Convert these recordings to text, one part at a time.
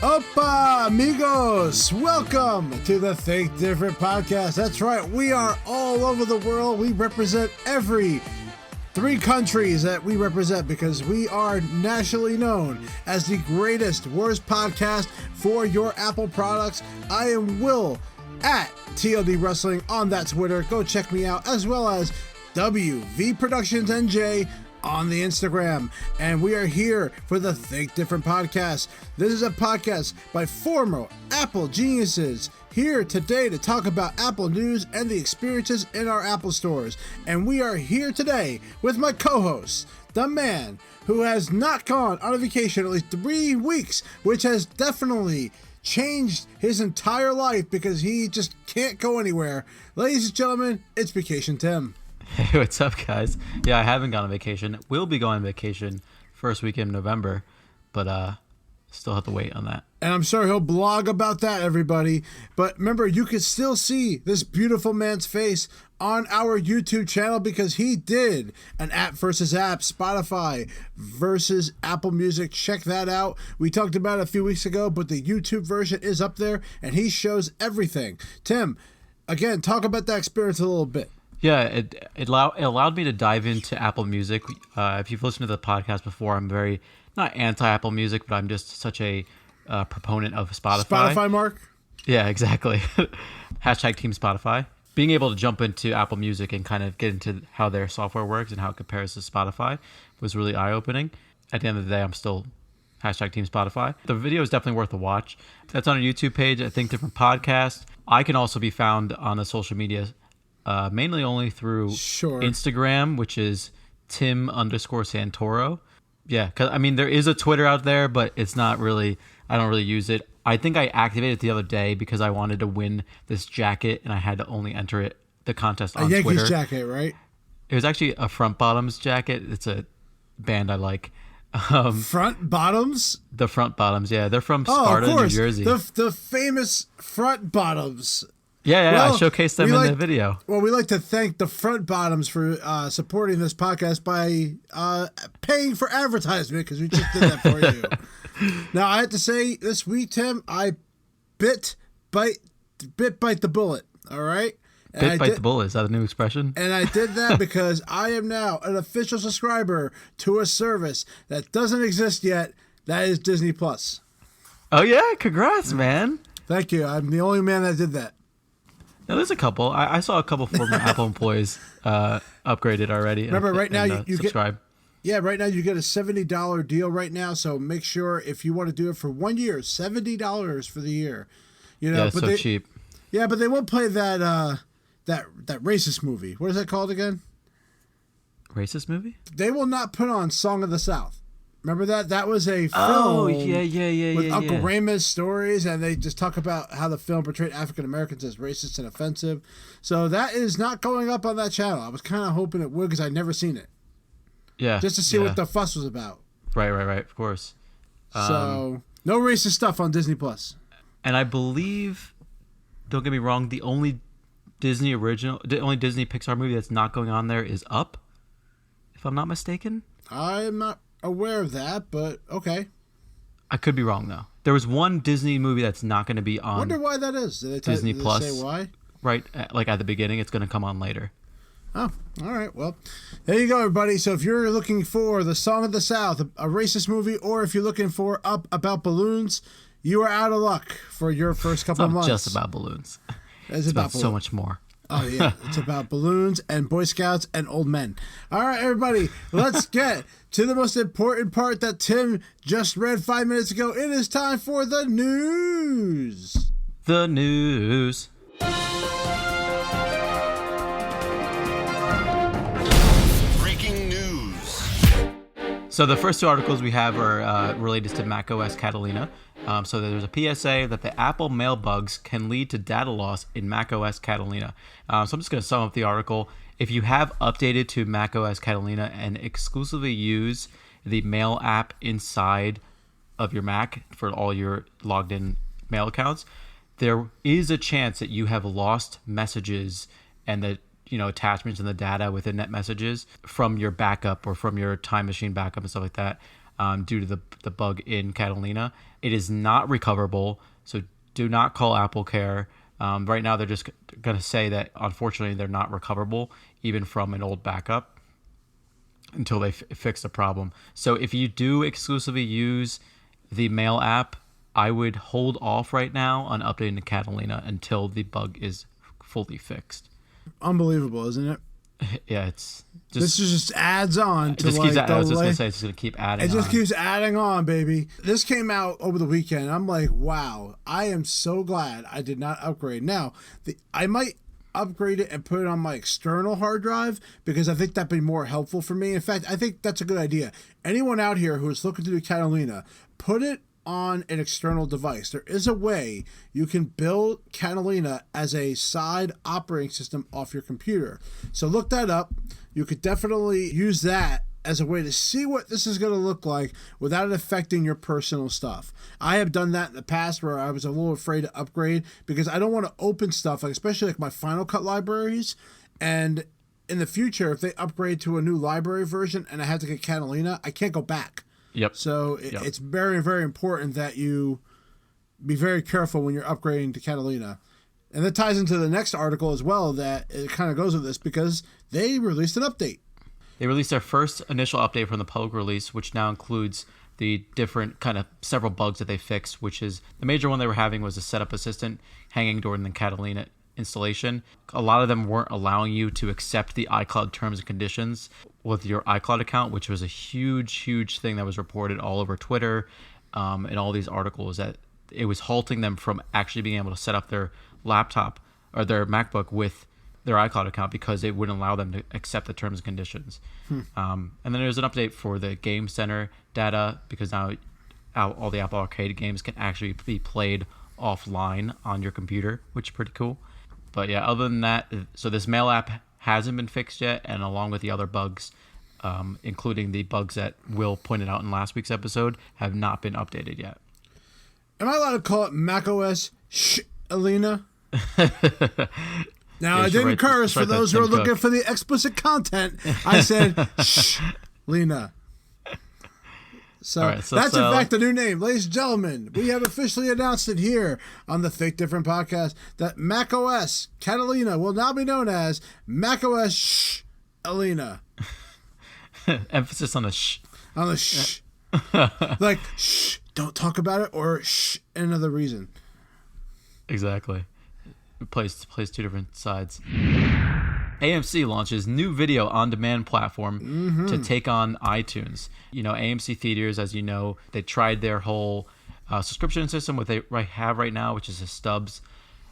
Opa, amigos! Welcome to the Think Different podcast. That's right, we are all over the world. We represent every 3 countries that we represent because we are nationally known as the greatest, worst podcast for your Apple products. I am Will at TLD Wrestling on that Twitter. Go check me out, as well as WV Productions NJ on the Instagram, and we are here for the Think Different podcast. This is a podcast by former Apple geniuses here today to talk about Apple news and the experiences in our Apple stores. And we are here today with my co-host, the man who has not gone on a vacation at least 3 weeks, which has definitely changed his entire life because he just can't go anywhere. Ladies and gentlemen, it's Vacation Tim. Hey, what's up, guys? Yeah, I haven't gone on vacation. We'll be going on vacation first week in November, but still have to wait on that. And I'm sure he'll blog about that, everybody. But remember, you can still see this beautiful man's face on our YouTube channel because he did an app versus app, Spotify versus Apple Music. Check that out. We talked about it a few weeks ago, but the YouTube version is up there, and he shows everything. Tim, again, talk about that experience a little bit. Yeah, it allowed me to dive into Apple Music. If you've listened to the podcast before, I'm very, not anti-Apple Music, but I'm just such a proponent of Spotify. Spotify, Mark? Yeah, exactly. Hashtag Team Spotify. Being able to jump into Apple Music and kind of get into how their software works and how it compares to Spotify was really eye-opening. At the end of the day, I'm still hashtag Team Spotify. The video is definitely worth a watch. That's on our YouTube page, I Think Different Podcast. I can also be found on the social media mainly only through Instagram, which is Tim_Santoro. Yeah, because I mean, there is a Twitter out there, but it's not really, I don't really use it. I think I activated it the other day because I wanted to win this jacket and I had to only enter the contest on Twitter. A Yankees jacket, right? It was actually a Front Bottoms jacket. It's a band I like. Front Bottoms? The Front Bottoms, yeah. They're from Sparta, New Jersey. The famous Front Bottoms. Yeah, well, I showcased them in the video. Well, we like to thank the Front Bottoms for supporting this podcast by paying for advertisement because we just did that for you. Now, I have to say, this week, Tim, I bite the bullet, all right? Bite the bullet, is that a new expression? And I did that because I am now an official subscriber to a service that doesn't exist yet. That is Disney Plus. Oh, yeah? Congrats, man. Thank you. I'm the only man that did that. Now, there's a couple. I saw a couple former Apple employees upgraded already. Remember, right now you subscribe. Right now you get a $70 deal right now. So make sure if you want to do it for 1 year, $70 for the year. You know, yeah, it's so cheap. Yeah, but they won't play that racist movie. What is that called again? Racist movie? They will not put on Song of the South. Remember that? That was a film. Oh, yeah. With Uncle Remus stories, and they just talk about how the film portrayed African Americans as racist and offensive. So that is not going up on that channel. I was kind of hoping it would because I'd never seen it. Yeah. Just to see what the fuss was about. Right. Of course. So no racist stuff on Disney Plus. And I believe, don't get me wrong, the only Disney Pixar movie that's not going on there is Up, if I'm not mistaken. I'm not aware of that, but okay. I could be wrong though. There was one Disney movie that's not going to be on. I wonder why that is. Did Disney they Plus? Say why? Right, like at the beginning, it's going to come on later. Oh, all right. Well, there you go, everybody. So if you're looking for the Song of the South, a racist movie, or if you're looking for Up about balloons, you are out of luck for your first couple of months. It's not just about balloons. It's about so much more. Oh, yeah. It's about balloons and Boy Scouts and old men. All right, everybody, let's get to the most important part that Tim just read 5 minutes ago. It is time for the news. The news. Breaking news. So the first 2 articles we have are related to macOS Catalina. So there's a PSA that the Apple mail bugs can lead to data loss in macOS Catalina. So I'm just going to sum up the article. If you have updated to macOS Catalina and exclusively use the mail app inside of your Mac for all your logged in mail accounts, there is a chance that you have lost messages and the attachments and the data within that messages from your backup or from your Time Machine backup and stuff like that. due to the bug in Catalina. It is not recoverable, so do not call Apple Care. Right now, they're just going to say that, unfortunately, they're not recoverable, even from an old backup, until they fix the problem. So if you do exclusively use the Mail app, I would hold off right now on updating to Catalina until the bug is fully fixed. Unbelievable, isn't it? Yeah, it's just... This just adds on to just like... I was just going to say, it's just going to keep adding on. It just keeps adding on, baby. This came out over the weekend. I'm like, wow, I am so glad I did not upgrade. Now, I might upgrade it and put it on my external hard drive because I think that'd be more helpful for me. In fact, I think that's a good idea. Anyone out here who is looking to do Catalina, put it on an external device. There is a way you can build Catalina as a side operating system off your computer. So look that up. You could definitely use that as a way to see what this is going to look like without it affecting your personal stuff. I have done that in the past where I was a little afraid to upgrade because I don't want to open stuff, like especially like my Final Cut libraries. And in the future, if they upgrade to a new library version and I have to get Catalina, I can't go back. Yep. So it's very, very important that you be very careful when you're upgrading to Catalina. And that ties into the next article as well, that it kind of goes with this because they released an update. They released their first initial update from the public release, which now includes the different kind of several bugs that they fixed, which is the major one they were having was a setup assistant hanging during the Catalina installation. A lot of them weren't allowing you to accept the iCloud terms and conditions with your iCloud account, which was a huge thing that was reported all over Twitter and all these articles, that it was halting them from actually being able to set up their laptop or their MacBook with their iCloud account because it wouldn't allow them to accept the terms and conditions. And then there's an update for the Game Center data because now all the Apple Arcade games can actually be played offline on your computer, which is pretty cool. But yeah, other than that, so this Mail app hasn't been fixed yet, and along with the other bugs, including the bugs that Will pointed out in last week's episode, have not been updated yet. Am I allowed to call it macOS Alina? Now, I didn't curse for those who are looking for the explicit content. I said Lena. So, right, so that's in fact the new name. Ladies and gentlemen, we have officially announced it here on the Think Different podcast that macOS Catalina will now be known as macOS Alina. Emphasis on the sh. On the sh. Like, shh, don't talk about it, or shh, another reason. Exactly. It plays two different sides. AMC launches new video on-demand platform to take on iTunes. You know, AMC Theaters, as you know, they tried their whole subscription system, what they have right now, which is a Stubs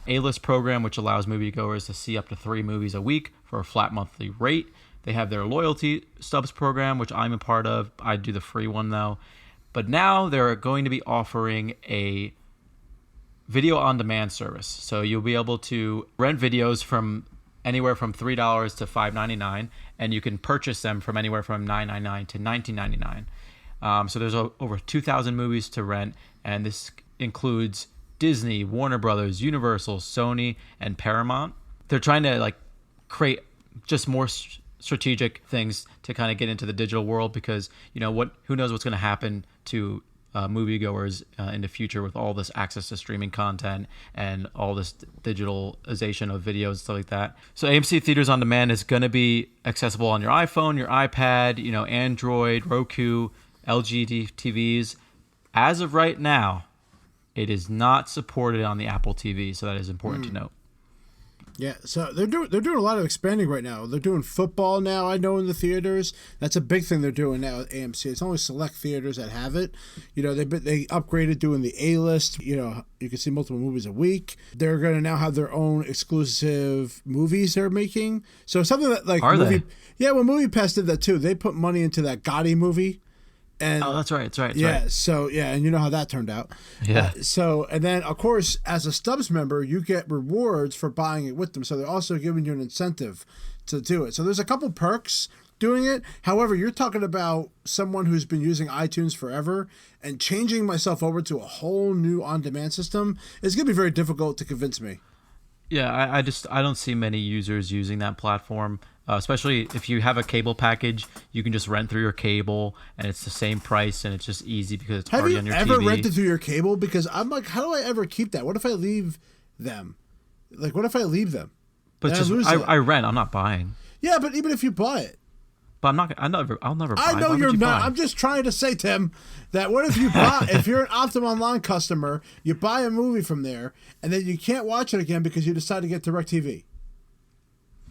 A-list program, which allows moviegoers to see up to 3 movies a week for a flat monthly rate. They have their loyalty Stubs program, which I'm a part of. I do the free one, though. But now they're going to be offering a video on-demand service. So you'll be able to rent videos from anywhere from $3 to $5.99, and you can purchase them from anywhere from $9.99 to $19.99. So there's over 2,000 movies to rent, and this includes Disney, Warner Brothers, Universal, Sony, and Paramount. They're trying to create just more strategic things to kind of get into the digital world because who knows what's going to happen to moviegoers in the future with all this access to streaming content and all this digitalization of videos and stuff like that. So AMC Theaters On Demand is going to be accessible on your iPhone, your iPad, Android, Roku, LG TVs. As of right now, it is not supported on the Apple TV, so that is important to note. Yeah, so they're doing a lot of expanding right now. They're doing football now, I know, in the theaters. That's a big thing they're doing now at AMC. It's only select theaters that have it. They upgraded doing the A-list. You can see multiple movies a week. They're going to now have their own exclusive movies they're making. So something that yeah, well, MoviePass did that too. They put money into that Gotti movie. And that's right. Yeah. So and you know how that turned out. Yeah. And then of course, as a Stubs member, you get rewards for buying it with them. So they're also giving you an incentive to do it. So there's a couple perks doing it. However, you're talking about someone who's been using iTunes forever, and changing myself over to a whole new on-demand system is going to be very difficult to convince me. Yeah, I don't see many users using that platform, especially if you have a cable package. You can just rent through your cable, and it's the same price, and it's just easy because it's already on your TV. Have you ever rented through your cable? Because I'm like, how do I ever keep that? What if I leave them? Like, what if I leave them? But just I rent. I'm not buying. Yeah, but even if you buy it. But I'll never buy. I know you're not. I'm just trying to say, Tim, that what if you buy, if you're an Optimum Online customer, you buy a movie from there, and then you can't watch it again because you decide to get DirecTV?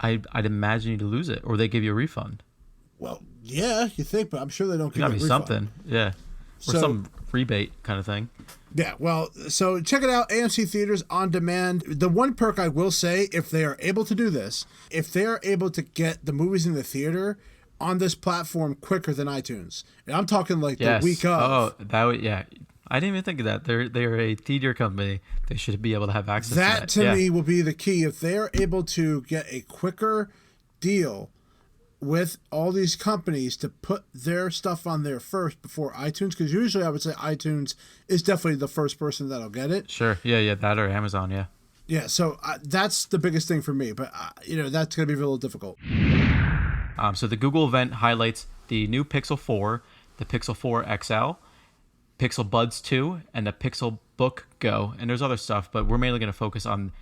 I'd imagine you'd lose it, or they give you a refund. Well, yeah, you think, but I'm sure they don't give you a refund. Something, yeah. Or some rebate kind of thing. Yeah, well, so check it out, AMC Theaters on demand. The one perk I will say, if they are able to do this, if they are able to get the movies in the theater on this platform quicker than iTunes, and I'm talking like the week of. Oh, that would, yeah. I didn't even think of that. They're a theater company. They should be able to have access to that. That to me will be the key. If they are able to get a quicker deal with all these companies to put their stuff on there first before iTunes, because usually I would say iTunes is definitely the first person that'll get it. Sure. Yeah, that or Amazon, yeah. Yeah, so that's the biggest thing for me, but that's going to be a little difficult. So the Google event highlights the new Pixel 4, the Pixel 4 XL, Pixel Buds 2, and the Pixel Book Go. And there's other stuff, but we're mainly going to focus on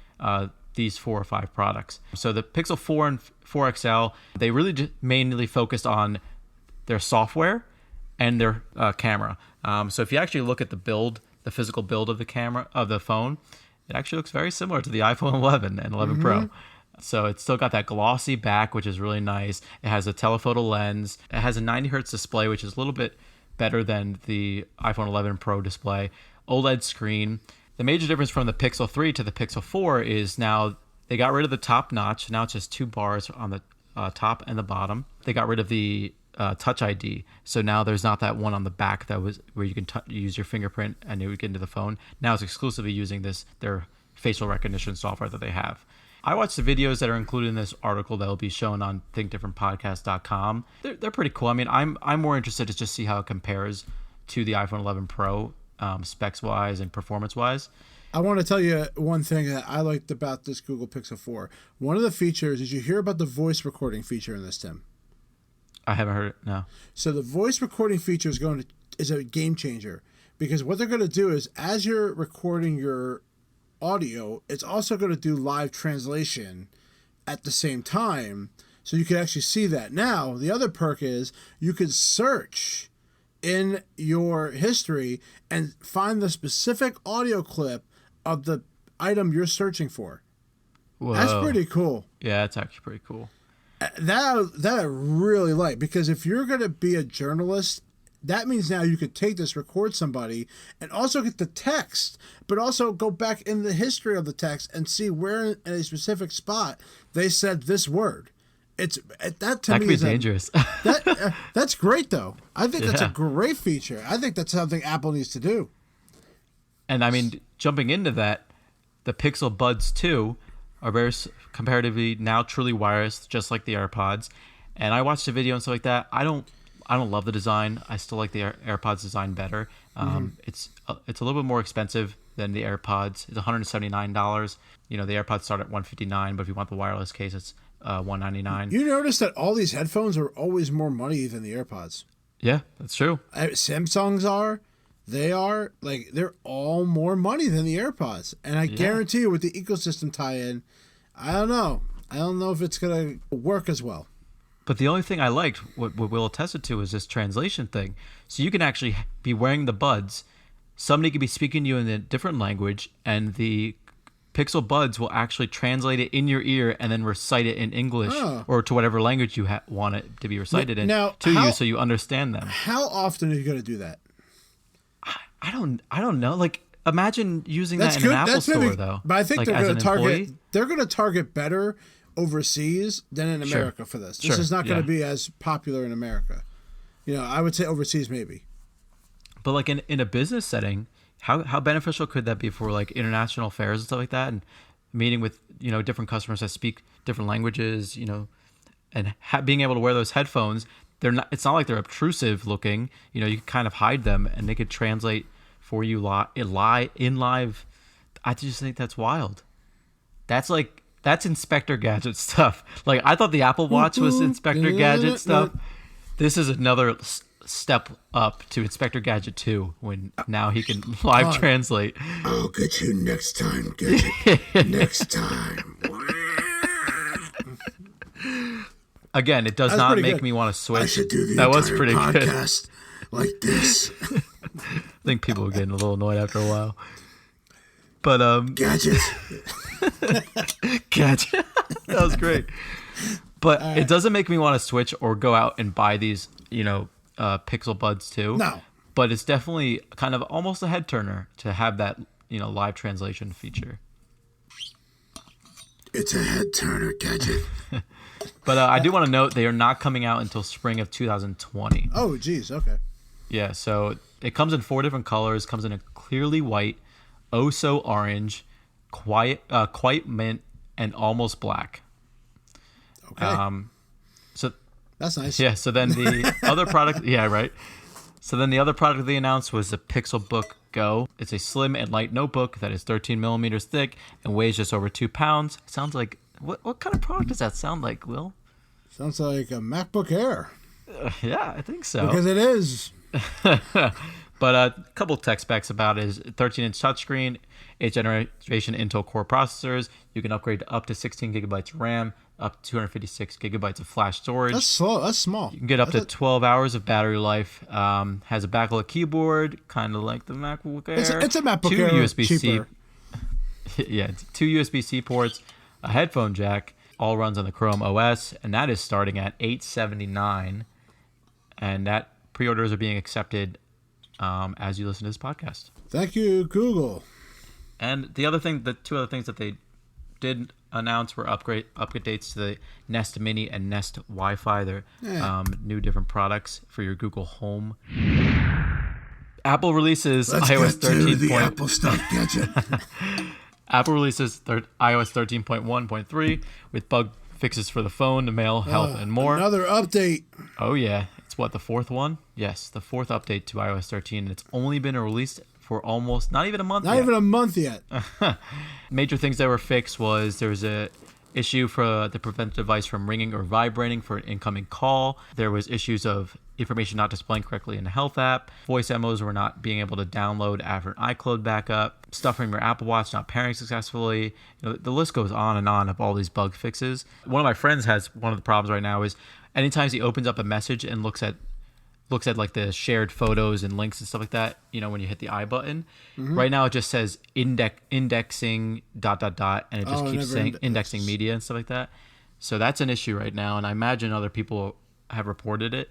these 4 or 5 products. So the Pixel 4 and 4 XL, they really just mainly focused on their software and their camera. So if you actually look at the physical build of the camera of the phone, it actually looks very similar to the iPhone 11 and 11 Pro. So it's still got that glossy back, which is really nice. It has a telephoto lens. It has a 90 hertz display, which is a little bit better than the iPhone 11 Pro display. OLED screen. The major difference from the Pixel 3 to the Pixel 4 is now they got rid of the top notch. Now it's just 2 bars on the top and the bottom. They got rid of the Touch ID. So now there's not that one on the back that was where you can use your fingerprint and it would get into the phone. Now it's exclusively using their facial recognition software that they have. I watched the videos that are included in this article that will be shown on thinkdifferentpodcast.com. They're pretty cool. I mean, I'm more interested to just see how it compares to the iPhone 11 Pro, specs-wise and performance-wise. I want to tell you one thing that I liked about this Google Pixel 4. One of the features, did you hear about the voice recording feature in this, Tim? I haven't heard it, no. So the voice recording feature is a game changer, because what they're going to do is, as you're recording your audio, it's also going to do live translation at the same time, so you can actually see that. Now, the other perk is you could search in your history and find the specific audio clip of the item you're searching for. Whoa. That's pretty cool. Yeah, that's actually pretty cool. That I really like, because if you're going to be a journalist, that means now you could take this, record somebody, and also get the text, but also go back in the history of the text and see where in a specific spot they said this word. That could be dangerous. That's great, though. I think that's a great feature. I think that's something Apple needs to do. And I mean, jumping into that, the Pixel Buds 2 are very comparatively now truly wireless, just like the AirPods. And I watched the video and stuff like that. I don't love the design. I still like the AirPods design better. It's a little bit more expensive than the AirPods. It's $179. The AirPods start at $159, but if you want the wireless case, it's $199. You notice that all these headphones are always more money than the AirPods. Yeah, that's true. Samsung's are. They're all more money than the AirPods. And I guarantee you, with the ecosystem tie-in, I don't know if it's going to work as well. But the only thing I liked, what Will attested to, is this translation thing. So you can actually be wearing the buds. Somebody could be speaking to you in a different language, and the Pixel Buds will actually translate it in your ear and then recite it in English or to whatever language you want it to be recited in you, so you understand them. How often are you going to do that? I don't know. Like, imagine using that in an Apple store, though. But I think they're going to target. They're going to target better overseas than in America for this. This is not going to be as popular in America. I would say overseas maybe. But like in a business setting, how beneficial could that be for like international affairs and stuff like that, and meeting with different customers that speak different languages, and being able to wear those headphones. It's not like they're obtrusive looking. You can kind of hide them, and they could translate for you in live. I just think that's wild. That's Inspector Gadget stuff. Like, I thought the Apple Watch was Inspector Gadget stuff. This is another step up to Inspector Gadget 2, when now he can live translate. I'll get you next time, Gadget. Next time. Again, it does not make me want to switch. I should do the that was pretty podcast good. Like this. I think people were getting a little annoyed after a while. But Gadget. Gadget. That was great. But it doesn't make me want to switch or go out and buy these, Pixel Buds too. No. But it's definitely kind of almost a head turner to have that, live translation feature. It's a head turner, Gadget. But I do want to note they are not coming out until spring of 2020. Oh, geez. Okay. Yeah, so it comes in 4 different colors. Comes in a clearly white, oh so orange, quite mint, and almost black. Okay. So that's nice. Yeah. So then the other product, yeah, right. So then the other product they announced was the Pixel Book Go. It's a slim and light notebook that is 13 millimeters thick and weighs just over 2 pounds. Sounds like what kind of product does that sound like, Will? Sounds like a MacBook Air. Yeah, I think so. Because it is. But a couple tech specs about it is 13-inch touchscreen, 8th generation Intel Core processors. You can upgrade to up to 16 gigabytes RAM, up to 256 gigabytes of flash storage. That's slow. That's small. You can get up to 12 hours of battery life. Has a backlit keyboard, kind of like the MacBook Air. It's a MacBook Air, USB-C. cheaper. Yeah, 2 USB-C ports, a headphone jack. All runs on the Chrome OS, and that is starting at $879. And that pre-orders are being accepted as you listen to this podcast. Thank you, Google. And the 2 other things that they did announce were updates to the Nest Mini and Nest Wi-Fi. They're new different products for your Google Home. Apple releases iOS 13. The Apple stuff, Gadget. Apple releases iOS 13.1.3 with bug fixes for the phone, the mail, health, and more. Another update. Oh, yeah. It's the 4th one? Yes, the 4th update to iOS 13. And it's only been released for almost not even a month yet. Major things that were fixed was there was a issue to prevent the device from ringing or vibrating for an incoming call. There was issues of information not displaying correctly in the Health app. Voice demos were not being able to download after an iCloud backup. Stuff from your Apple Watch not pairing successfully. The list goes on and on of all these bug fixes. One of my friends has one of the problems right now is anytime he opens up a message and looks at like the shared photos and links and stuff like that, when you hit the I button, right now it just says indexing ... and it just keeps saying indexing media and stuff like that. So that's an issue right now, and I imagine other people have reported it.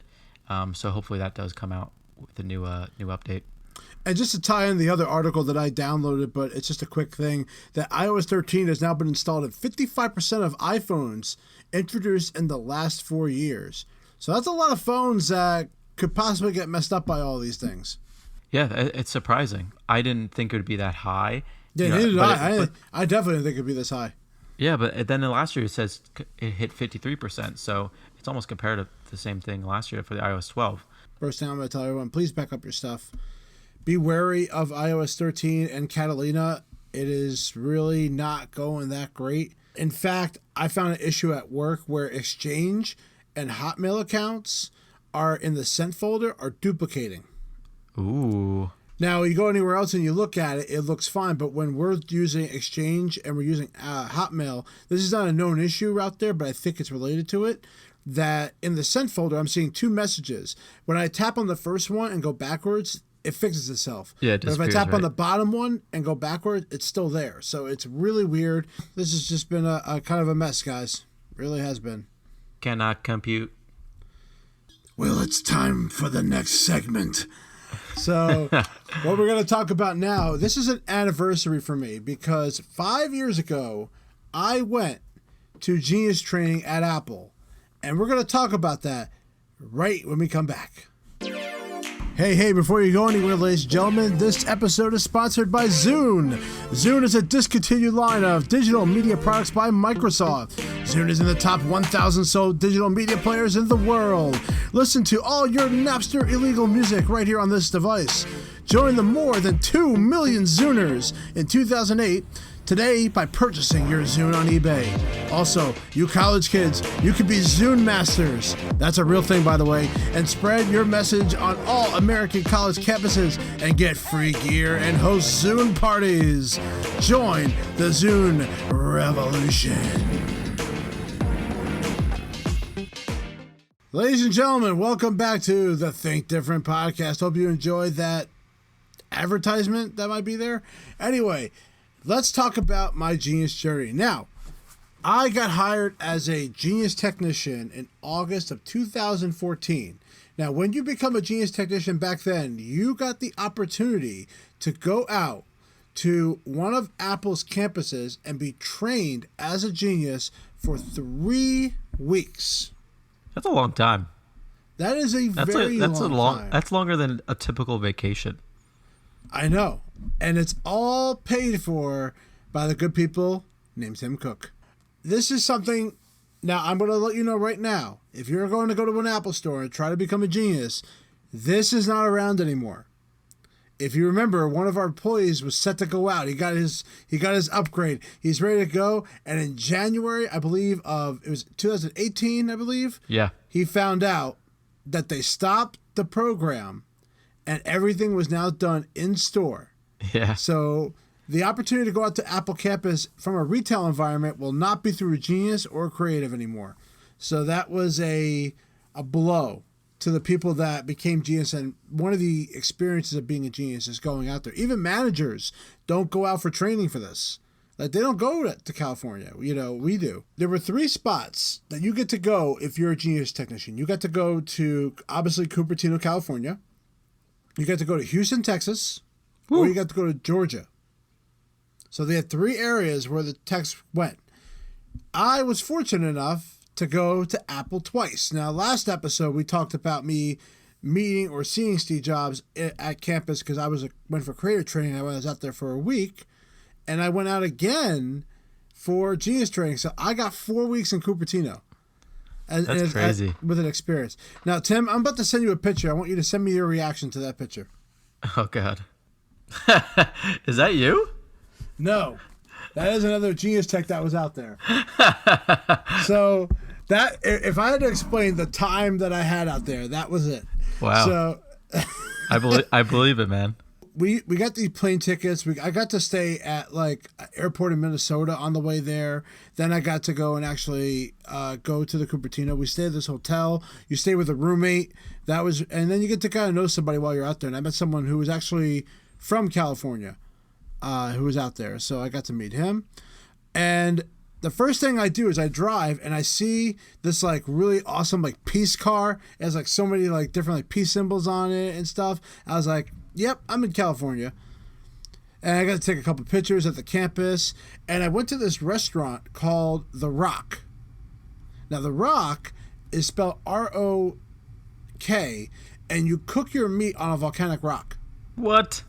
So hopefully that does come out with a new update. And just to tie in the other article that I downloaded, but it's just a quick thing, that iOS 13 has now been installed in 55% of iPhones introduced in the last 4 years. So that's a lot of phones that could possibly get messed up by all these things. Yeah, it's surprising. I didn't think it would be that high. Yeah, neither did I. I definitely didn't think it would be this high. Yeah, but then last year it says it hit 53%, so it's almost compared to the same thing last year for the iOS 12. First thing I'm going to tell everyone, please back up your stuff. Be wary of iOS 13 and Catalina. It is really not going that great. In fact, I found an issue at work where Exchange and Hotmail accounts are in the sent folder are duplicating. Ooh. Now, you go anywhere else and you look at it, it looks fine. But when we're using Exchange and we're using Hotmail, this is not a known issue out there, but I think it's related to it, that in the sent folder, I'm seeing 2 messages. When I tap on the first one and go backwards, it fixes itself. Yeah, it but if I tap right on the bottom one and go backwards, it's still there. So it's really weird. This has just been a kind of a mess, guys. Really has been. Cannot compute. Well, it's time for the next segment. So what we're going to talk about now, this is an anniversary for me because 5 years ago, I went to Genius Training at Apple. And we're going to talk about that right when we come back. Hey, before you go anywhere, ladies and gentlemen, this episode is sponsored by Zune. Zune is a discontinued line of digital media products by Microsoft. Zune is in the top 1,000 sold digital media players in the world. Listen to all your Napster illegal music right here on this device. Join the more than 2 million Zooners. In 2008, today by purchasing your Zune on eBay. Also, you college kids, you could be Zune masters. That's a real thing, by the way. And spread your message on all American college campuses and get free gear and host Zune parties. Join the Zune revolution. Ladies and gentlemen, welcome back to the Think Different podcast. Hope you enjoyed that advertisement that might be there. Anyway, let's talk about my Genius journey. Now, I got hired as a Genius technician in August of 2014. Now, when you become a Genius technician back then, you got the opportunity to go out to one of Apple's campuses and be trained as a Genius for 3 weeks. That's a long time. That is a very long time. That's longer than a typical vacation. I know. And it's all paid for by the good people named Tim Cook. This is something, now I'm going to let you know right now, if you're going to go to an Apple store and try to become a Genius, this is not around anymore. If you remember, one of our employees was set to go out. He got his upgrade. He's ready to go. And in January, I believe it was 2018, I believe. Yeah. He found out that they stopped the program and everything was now done in store. Yeah. So the opportunity to go out to Apple campus from a retail environment will not be through a Genius or a Creative anymore. So that was a blow to the people that became Genius. And one of the experiences of being a Genius is going out there. Even managers don't go out for training for this. Like, they don't go to California. You know, we do. There were 3 spots that you get to go if you're a Genius technician. You got to go to, obviously, Cupertino, California. You got to go to Houston, Texas. Woo. Or you got to go to Georgia. So they had 3 areas where the techs went. I was fortunate enough to go to Apple twice. Now, last episode, we talked about me meeting or seeing Steve Jobs at campus because I went for creative training. I was out there for a week. And I went out again for Genius training. So I got 4 weeks in Cupertino. That's crazy. With an experience. Now, Tim, I'm about to send you a picture. I want you to send me your reaction to that picture. Oh, God. Is that you? No. That is another Genius tech that was out there. So that, if I had to explain the time that I had out there, that was it. Wow. So I believe it, man. We got these plane tickets. I got to stay at like airport in Minnesota on the way there. Then I got to go and actually go to the Cupertino. We stayed at this hotel. You stay with a roommate. And then you get to kind of know somebody while you're out there. And I met someone who was actually from California, who was out there. So I got to meet him. And the first thing I do is I drive and I see this like really awesome like peace car. It has like so many like different like peace symbols on it and stuff. I was like, yep, I'm in California. And I got to take a couple pictures at the campus. And I went to this restaurant called The Rock. Now, The Rock is spelled R-O-K, and you cook your meat on a volcanic rock. What?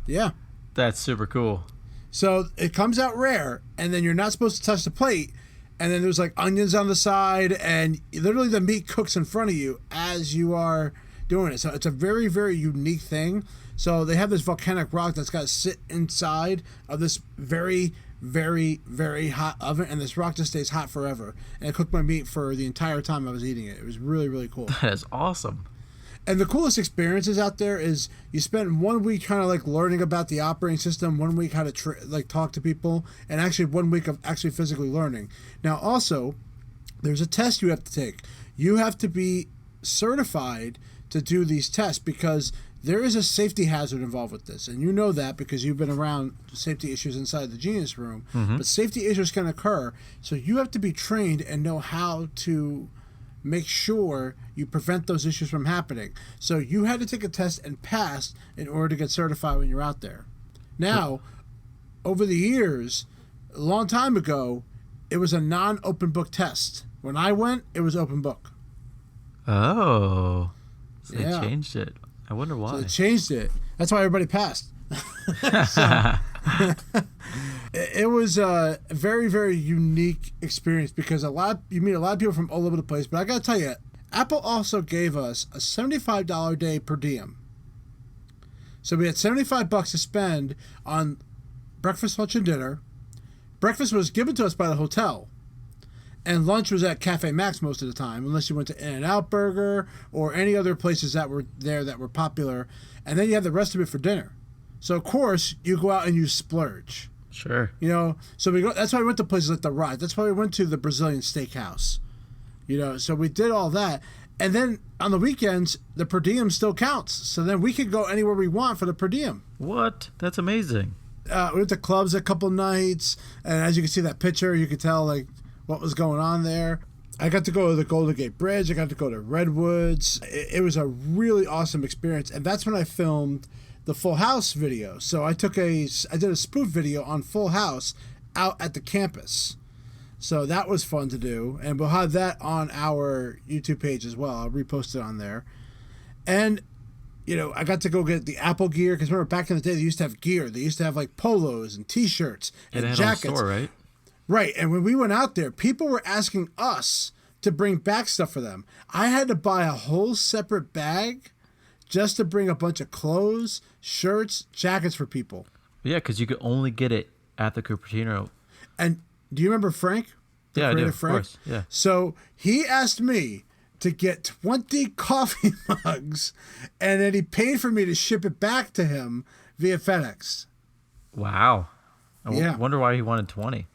Yeah. That's super cool. So it comes out rare, and then you're not supposed to touch the plate. And then there's like onions on the side, and literally the meat cooks in front of you as you are doing it. So it's a very, very unique thing. So they have this volcanic rock that's got to sit inside of this very, very, very hot oven, and this rock just stays hot forever. And it cooked my meat for the entire time I was eating it. It was really, really cool. That is awesome. And the coolest experiences out there is you spend 1 week kind of like learning about the operating system, 1 week how to talk to people, and actually 1 week of actually physically learning. Now, also, there's a test you have to take. You have to be certified to do these tests because there is a safety hazard involved with this. And you know that because you've been around safety issues inside the Genius room. Mm-hmm. But safety issues can occur. So you have to be trained and know how to make sure you prevent those issues from happening. So you had to take a test and pass in order to get certified when you're out there. Now, over the years, a long time ago, it was a non-open book test. When I went, it was open book. Oh. So they changed it. I wonder why. So they changed it. That's why everybody passed. It was a very, very unique experience because you meet a lot of people from all over the place. But I got to tell you, Apple also gave us a $75 day per diem. So we had $75 to spend on breakfast, lunch, and dinner. breakfast was given to us by the hotel. And lunch was at Cafe Max most of the time, unless you went to In-N-Out Burger or any other places that were there that were popular. And then you had the rest of it for dinner. So, of course, you go out and you splurge. Sure. You know, so that's why we went to places like the Rise. That's why we went to the Brazilian Steakhouse. You know, so we did all that. And then on the weekends, the per diem still counts. So then we could go anywhere we want for the per diem. What? That's amazing. We went to clubs a couple nights. And as you can see that picture, you could tell, like, what was going on there. I got to go to the Golden Gate Bridge. I got to go to Redwoods. It was a really awesome experience. And that's when I filmed the Full House video. So I did a spoof video on Full House out at the campus. So that was fun to do. And we'll have that on our YouTube page as well. I'll repost it on there. And, you know, I got to go get the Apple gear. Because remember, back in the day, they used to have gear. They used to have, like, polos and T-shirts and jackets. On store, right? Right. And when we went out there, people were asking us to bring back stuff for them. I had to buy a whole separate bag just to bring a bunch of clothes, shirts, jackets for people. Yeah, because you could only get it at the Cupertino. And do you remember Frank? Yeah, I do. Frank? Of course. Yeah. So he asked me to get 20 coffee mugs, and then he paid for me to ship it back to him via FedEx. Wow. I wonder why he wanted 20.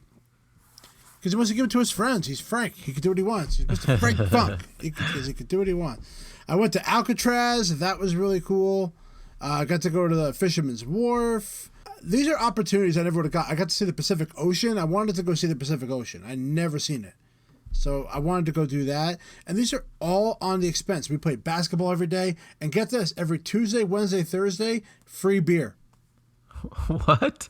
Because he wants to give it to his friends. He's Frank. He can do what he wants. He's Mr. Frank Funk. Because he could do what he wants. I went to Alcatraz. That was really cool. I got to go to the Fisherman's Wharf. These are opportunities I never would have got. I got to see the Pacific Ocean. I wanted to go see the Pacific Ocean. I'd never seen it. So I wanted to go do that. And these are all on the expense. We played basketball every day. And get this, every Tuesday, Wednesday, Thursday, free beer. What?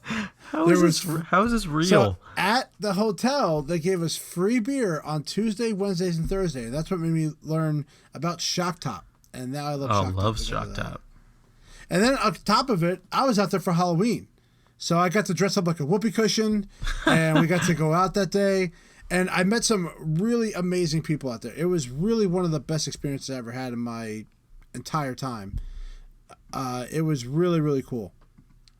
How is this real? So at the hotel, they gave us free beer on Tuesday, Wednesdays, and Thursday. That's what made me learn about Shock Top. And now I love Shock Top. I love Shock Top. And then on top of it, I was out there for Halloween. So I got to dress up like a whoopee cushion, and we got to go out that day. And I met some really amazing people out there. It was really one of the best experiences I ever had in my entire time. It was really, really cool.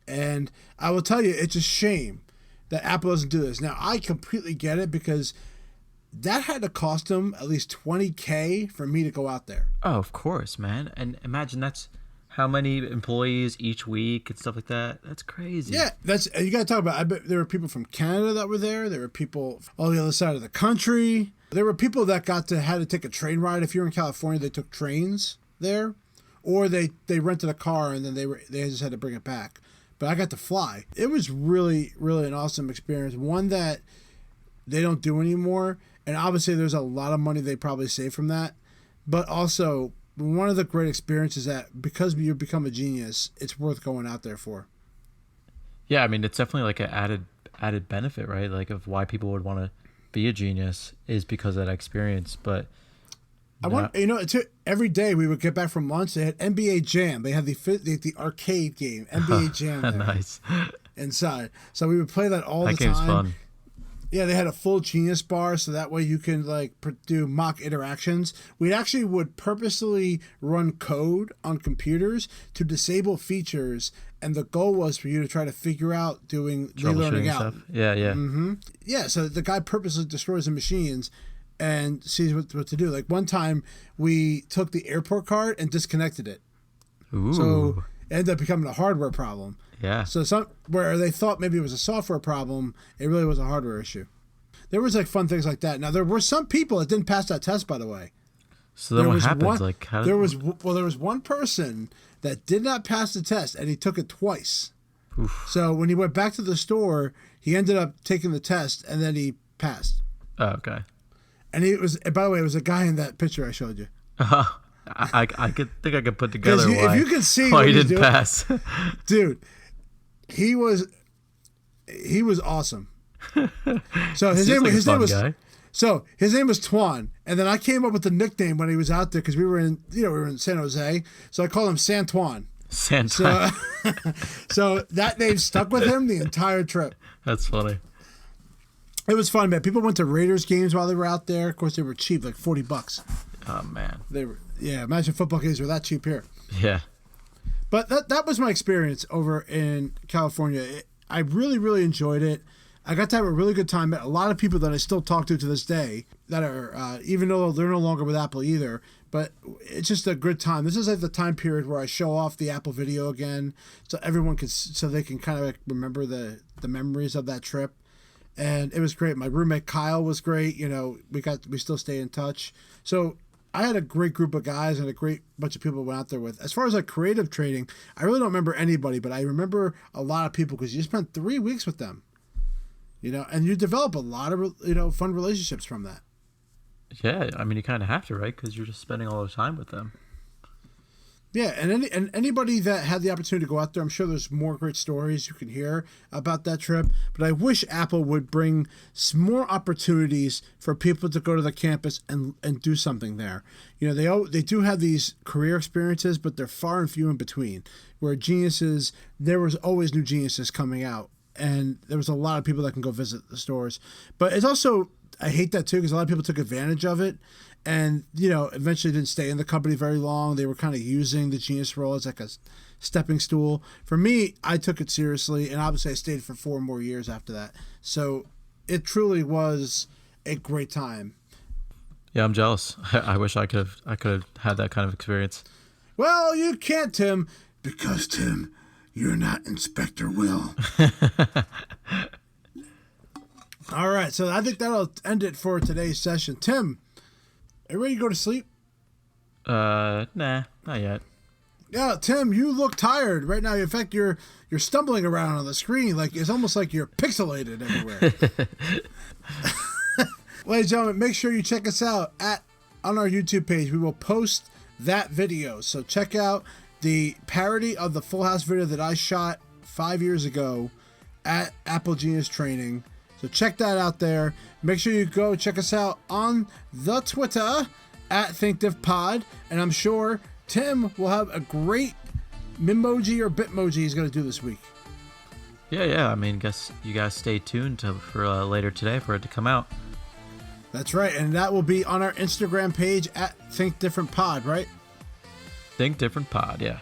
And I will tell you, it's a shame that Apple doesn't do this. Now, I completely get it because that had to cost them at least $20K for me to go out there. Oh, of course, man. And imagine that's how many employees each week and stuff like that. That's crazy. Yeah, you got to talk about. I bet there were people from Canada that were there. There were people on the other side of the country. There were people that had to take a train ride. If you're in California, they took trains there, or they rented a car and then they just had to bring it back. But I got to fly. It was really, really an awesome experience. One that they don't do anymore. And obviously there's a lot of money they probably save from that. But also one of the great experiences that because you become a genius, it's worth going out there for. Yeah, I mean, it's definitely like an added benefit, right? Like of why people would want to be a genius is because of that experience. But every day we would get back from lunch. They had NBA Jam. They had the arcade game, NBA Jam. There Nice. Inside, so we would play that all the time. That game's fun. Yeah, they had a full Genius bar, so that way you can do mock interactions. We actually would purposely run code on computers to disable features, and the goal was for you to try to figure out doing relearning out. Stuff. Yeah. Mm-hmm. Yeah, so the guy purposely destroys the machines and sees what to do. Like one time, we took the airport card and disconnected it. Ooh. So it ended up becoming a hardware problem. Yeah. So where they thought maybe it was a software problem, it really was a hardware issue. There was fun things like that. Now there were some people that didn't pass that test, by the way. So then what happens? There was one person that did not pass the test, and he took it twice. Oof. So when he went back to the store, he ended up taking the test, and then he passed. Oh, okay. And by the way, it was a guy in that picture I showed you. I could put together if you can see why he didn't pass. Dude, he was awesome. So his name was Twan, and then I came up with the nickname when he was out there because we were in San Jose, so I called him Santuan. So that name stuck with him the entire trip. That's funny. It was fun, man. People went to Raiders games while they were out there. Of course, they were cheap, like $40. Oh man. Imagine football games were that cheap here. Yeah. But that was my experience over in California. I really, really enjoyed it. I got to have a really good time. Met a lot of people that I still talk to this day that are, even though they're no longer with Apple either, but it's just a good time. This is like the time period where I show off the Apple video again, so everyone can, so they can kind of like remember the memories of that trip. And it was great. My roommate Kyle was great. You know, we still stay in touch. So I had a great group of guys and a great bunch of people I went out there with. As far as like creative trading, I really don't remember anybody, but I remember a lot of people because you spent 3 weeks with them. You know, and you develop a lot of, you know, fun relationships from that. Yeah, I mean, you kind of have to, right? Because you're just spending all the time with them. Yeah, and anybody that had the opportunity to go out there, I'm sure there's more great stories you can hear about that trip. But I wish Apple would bring some more opportunities for people to go to the campus and do something there. You know, they do have these career experiences, but they're far and few in between. Where geniuses, there was always new geniuses coming out. And there was a lot of people that can go visit the stores. But it's also, I hate that too, because a lot of people took advantage of it. And, you know, eventually didn't stay in the company very long. They were kind of using the genius role as like a stepping stool. For me, I took it seriously. And obviously I stayed for 4 more years after that. So it truly was a great time. Yeah, I'm jealous. I wish I could have had that kind of experience. Well, you can't, Tim. Because, Tim, you're not Inspector Will. All right, so I think that'll end it for today's session. Tim, are you ready to go to sleep? Nah, not yet. Yeah, Tim, you look tired right now. In fact, you're stumbling around on the screen. Like it's almost like you're pixelated everywhere. Ladies and gentlemen, make sure you check us out on our YouTube page. We will post that video. So check out the parody of the Full House video that I shot 5 years ago at Apple Genius Training. So check that out there. Make sure you go check us out on the Twitter at ThinkDivPod. And I'm sure Tim will have a great Mimoji or Bitmoji he's going to do this week. Yeah. I mean, guess you guys stay tuned for later today for it to come out. That's right. And that will be on our Instagram page at ThinkDifferentPod, right? Think Different Pod, yeah.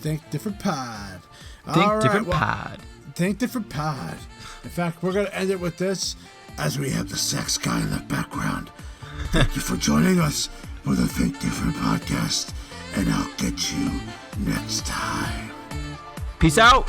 Think Different Pod. Think Different Pod. Think Different Pod. In fact, we're going to end it with this as we have the sex guy in the background. Thank you for joining us for the Think Different podcast, and I'll get you next time. Peace out.